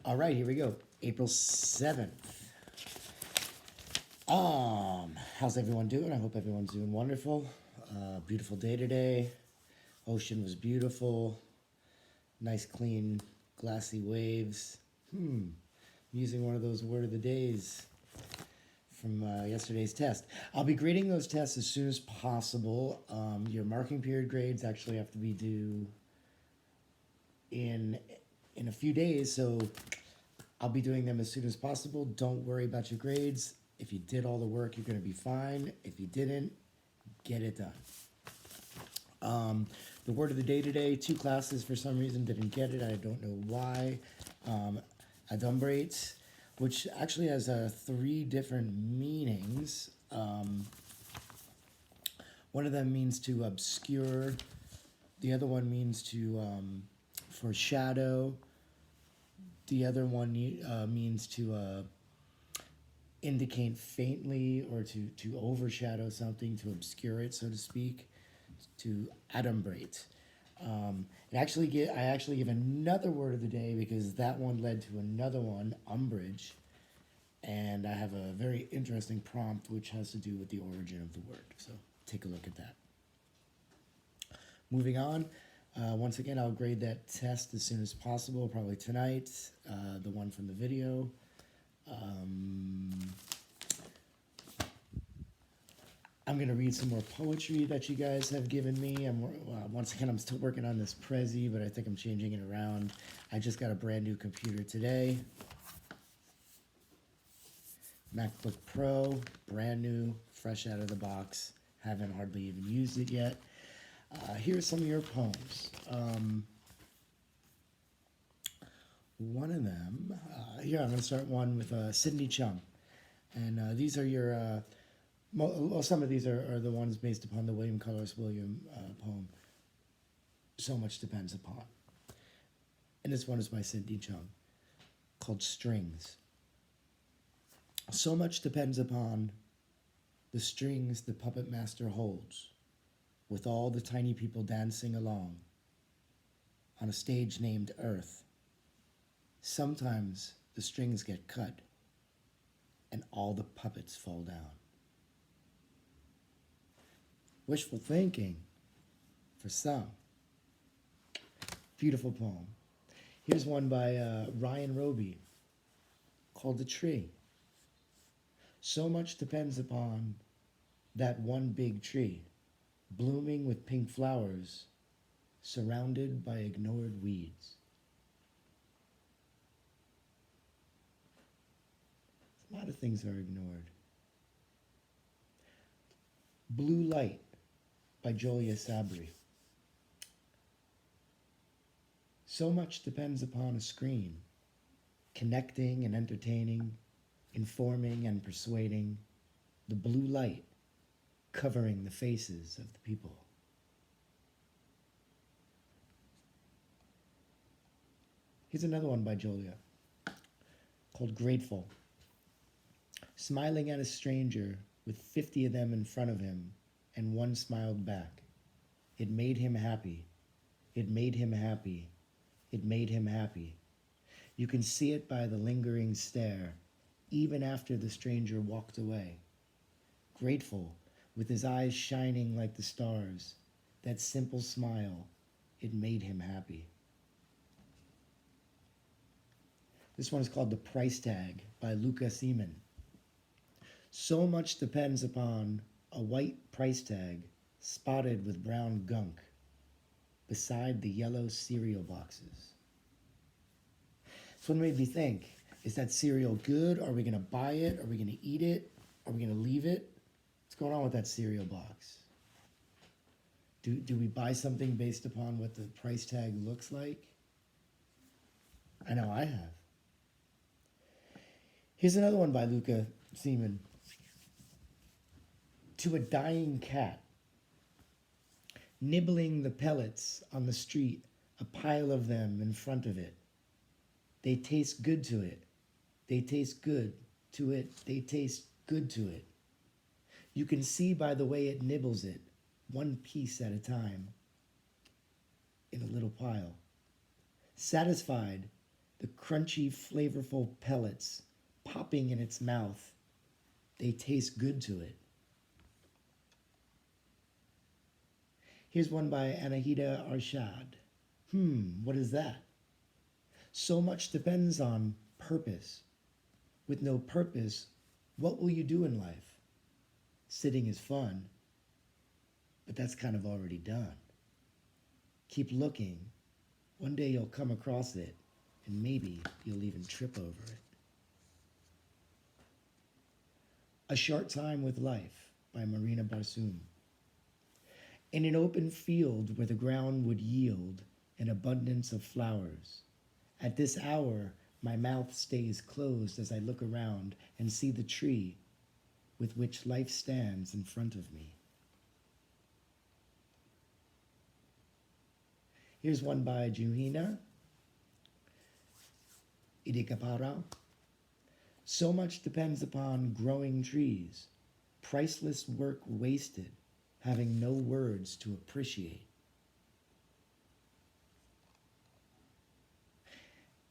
All right, here we go. April 7th. How's everyone doing? I hope everyone's doing wonderful. Beautiful day today. Ocean was beautiful. Nice, clean, glassy waves. I'm using one of those word of the days from yesterday's test. I'll be grading those tests as soon as possible. Your marking period grades actually have to be due in a few days, so I'll be doing them as soon as possible. Don't worry about your grades. If you did all the work, you're going to be fine. If you didn't, get it done. The word of the day today, 2 classes for some reason didn't get it. I don't know why. Adumbrate, which actually has 3 different meanings. One of them means to obscure. The other one means to foreshadow. The other one means to indicate faintly or to overshadow something, to obscure it, so to speak, to adumbrate. I actually give another word of the day because that one led to another one, umbrage, and I have a very interesting prompt which has to do with the origin of the word. So take a look at that. Moving on. Once again, I'll grade that test as soon as possible, probably tonight, the one from the video. I'm going to read some more poetry that you guys have given me. Once again, I'm still working on this Prezi, but I think I'm changing it around. I just got a brand new computer today. MacBook Pro, brand new, fresh out of the box. Haven't hardly even used it yet. Here's some of your poems. One of them, here I'm going to start one with Sidney Chung. And these are your, some of these are the ones based upon the William Carlos Williams poem, So Much Depends Upon. And this one is by Sidney Chung, called Strings. So much depends upon the strings the puppet master holds, with all the tiny people dancing along on a stage named Earth. Sometimes the strings get cut and all the puppets fall down. Wishful thinking for some. Beautiful poem. Here's one by Ryan Roby called The Tree. So much depends upon that one big tree, blooming with pink flowers, surrounded by ignored weeds. A lot of things are ignored. Blue Light by Julia Sabri. So much depends upon a screen, connecting and entertaining, informing and persuading, the blue light covering the faces of the people. Here's another one by Julia called Grateful. Smiling at a stranger with 50 of them in front of him, and one smiled back. It made him happy. It made him happy. It made him happy. You can see it by the lingering stare, even after the stranger walked away. Grateful, with his eyes shining like the stars, that simple smile, it made him happy. This one is called The Price Tag by Luca Seaman. So much depends upon a white price tag spotted with brown gunk beside the yellow cereal boxes. This one made me think, is that cereal good? Are we going to buy it? Are we going to eat it? Are we going to leave it? What's going on with that cereal box? Do we buy something based upon what the price tag looks like? I know I have. Here's another one by Luca Seaman. To a dying cat, nibbling the pellets on the street, a pile of them in front of it. They taste good to it. They taste good to it. They taste good to it. You can see by the way it nibbles it, one piece at a time, in a little pile. Satisfied The crunchy, flavorful pellets popping in its mouth, they taste good to it. Here's one by Anahita Arshad. What is that? So much depends on purpose. With no purpose, what will you do in life? Sitting is fun, but that's kind of already done. Keep looking. One day you'll come across it, and maybe you'll even trip over it. A Short Time with Life by Marina Barsoum. In an open field where the ground would yield an abundance of flowers, at this hour my mouth stays closed as I look around and see the tree with which life stands in front of me. Here's one by Juhina Idikapara. So much depends upon growing trees, priceless work wasted, having no words to appreciate.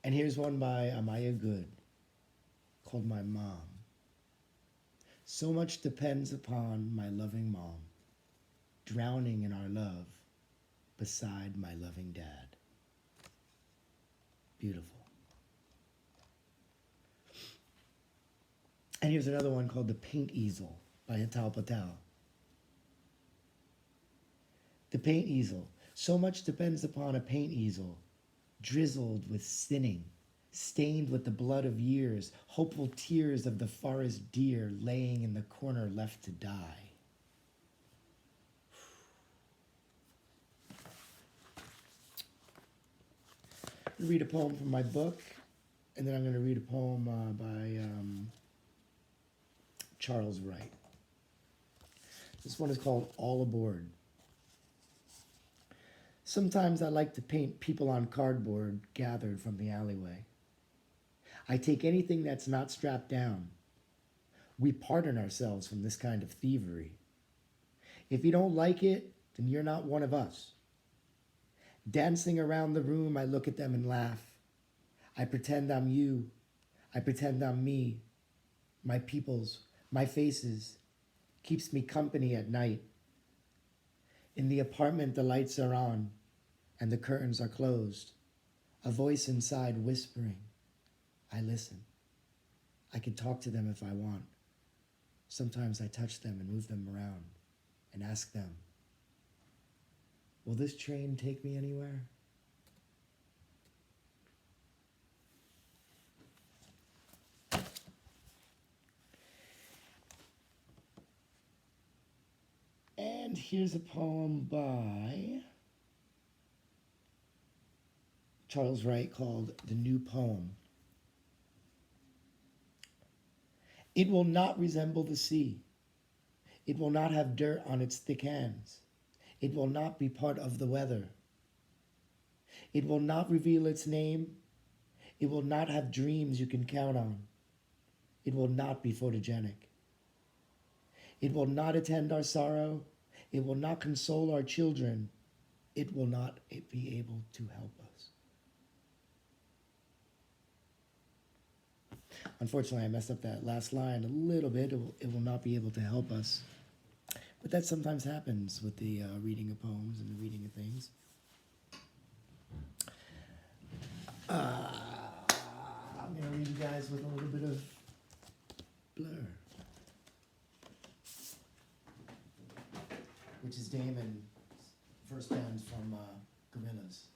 And here's one by Amaya Good called My Mom. So much depends upon my loving mom, drowning in our love beside my loving dad. Beautiful. And here's another one called The Paint Easel by Hital Patel. The paint easel. So much depends upon a paint easel, drizzled with sinning, stained with the blood of years, hopeful tears of the forest deer laying in the corner left to die. I'm going to read a poem from my book, and then I'm going to read a poem by Charles Wright. This one is called All Aboard. Sometimes I like to paint people on cardboard gathered from the alleyway. I take anything that's not strapped down. We pardon ourselves from this kind of thievery. If you don't like it, then you're not one of us. Dancing around the room, I look at them and laugh. I pretend I'm you. I pretend I'm me. My peoples, my faces, keeps me company at night. In the apartment, the lights are on and the curtains are closed. A voice inside whispering. I listen. I can talk to them if I want. Sometimes I touch them and move them around and ask them, will this train take me anywhere? And here's a poem by Charles Wright called The New Poem. It will not resemble the sea. It will not have dirt on its thick hands. It will not be part of the weather. It will not reveal its name. It will not have dreams you can count on. It will not be photogenic. It will not attend our sorrow. It will not console our children. It will not be able to help us. Unfortunately, I messed up that last line a little bit. It will not be able to help us. But that sometimes happens with the reading of poems and the reading of things. I'm going to leave you guys with a little bit of Blur, which is Damon's first band from Gorillaz.